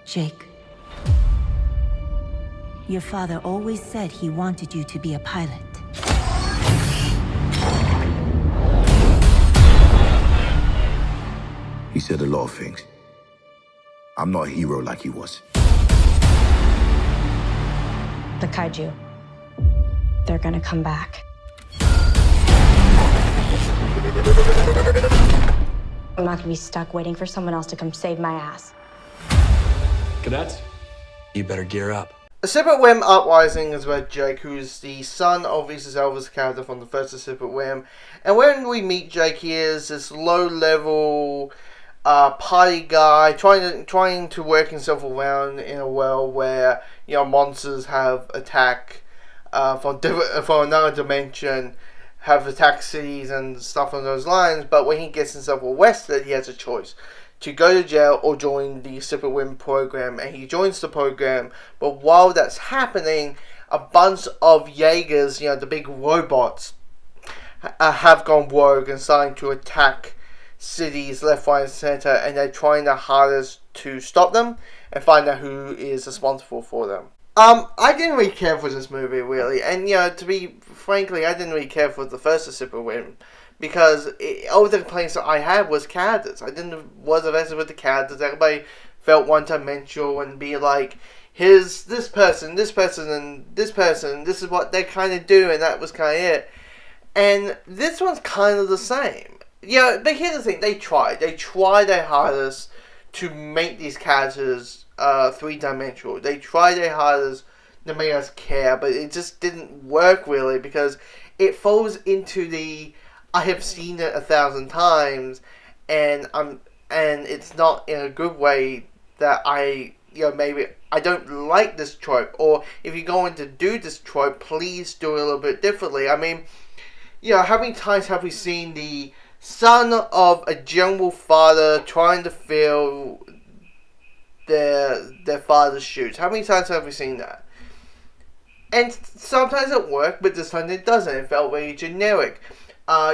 Jake, your father always said he wanted you to be a pilot. He said a lot of things. I'm not a hero like he was. The kaiju. They're gonna come back. I'm not gonna be stuck waiting for someone else to come save my ass. Cadets, you better gear up. Pacific Rim Uprising is about Jake, who is the son of Idris Elba's character from the first Pacific Rim. And when we meet Jake, he is this low-level party guy trying to work himself around in a world where, you know, monsters have attack from another dimension, have attacked cities and stuff on those lines. But when he gets himself arrested, he has a choice to go to jail or join the Pacific Rim program, and he joins the program. But while that's happening, a bunch of Jaegers, you know, the big robots, have gone rogue and starting to attack cities left, right, and center, and they're trying their hardest to stop them and find out who is responsible for them. I didn't really care for this movie, really, and, you know, to be frankly, I didn't really care for the first Pacific Rim, because all the complaints that I had was characters. I was invested with the characters. Everybody felt one-dimensional and be like, here's this person, and this person, this is what they kind of do, and that was kind of it. And this one's kind of the same. Yeah, but here's the thing, they tried their hardest to make these characters three-dimensional. They tried their hardest to make us care, but it just didn't work really, because it falls into the I have seen it 1,000 times, and it's not in a good way that maybe I don't like this trope, or if you're going to do this trope, please do it a little bit differently. I mean, you know, how many times have we seen the son of a general father trying to fill their father's shoes? How many times have we seen that? And sometimes it worked, but this time it doesn't. It felt very generic.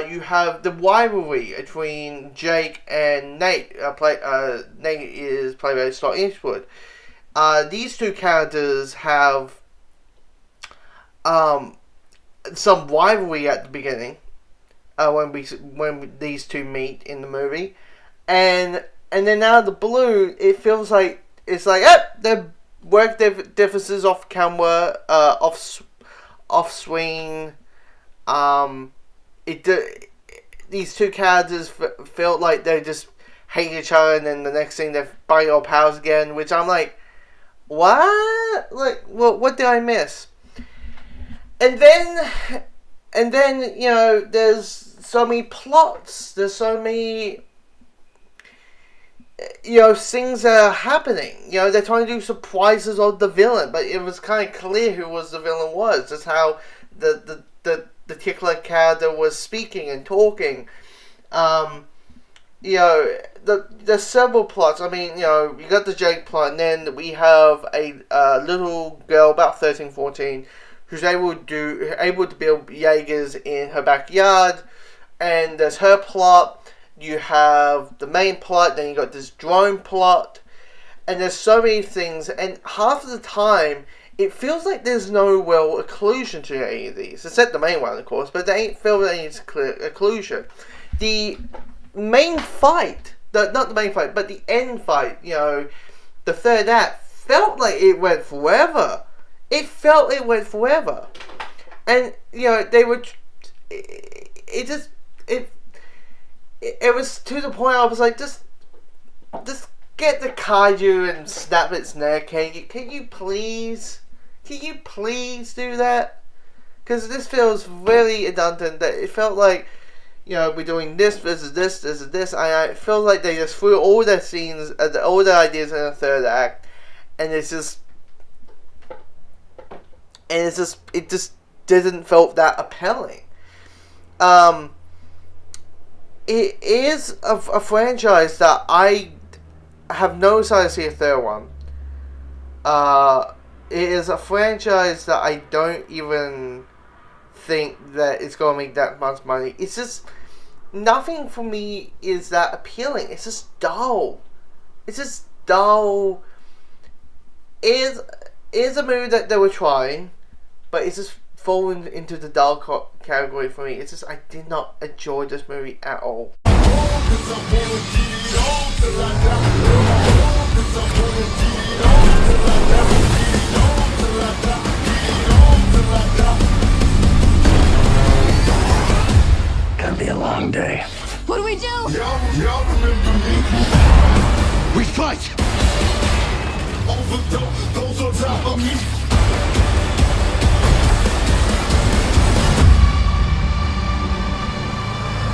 You have the rivalry between Jake and Nate. Nate is played by Scott Eastwood. These two characters have some rivalry at the beginning when these two meet in the movie, and then out of the blue, it feels like their work differences off camera, off screen. These two characters felt like they just hate each other, and then the next thing they're fighting all pals again, which I'm like, what? Like, what did I miss? And then, you know, there's so many plots, there's so many, you know, things that are happening. You know, they're trying to do surprises of the villain, but it was kind of clear who the villain was. That's how the particular character was speaking and talking. You know, there's several plots. I mean, you know, you got the Jake plot, and then we have a little girl, about 13, 14, who's able to build Jaegers in her backyard, and there's her plot. You have the main plot, then you got this drone plot, and there's so many things, and half of the time, it feels like there's no real occlusion to any of these, except the main one, of course, but they ain't feel any occlusion. The main fight, not the main fight, but the end fight, you know, the third act, felt like it went forever. It went forever. And, you know, they were, it was to the point I was like, just get the kaiju and snap its neck. Can you please do that? Because this feels really redundant. That it felt like, you know, we're doing this versus this. I feel like they just threw all their scenes, all their ideas in the third act, and it just didn't feel that appealing. It is a franchise that I have no desire to see a third one. It is a franchise that I don't even think that it's going to make that much money. It's just, nothing for me is that appealing. It's just dull. is a movie that they were trying, but it's just falling into the dark category for me. It's just I did not enjoy this movie at all. Gonna be a long day. What do we do? We fight! Those on top of me.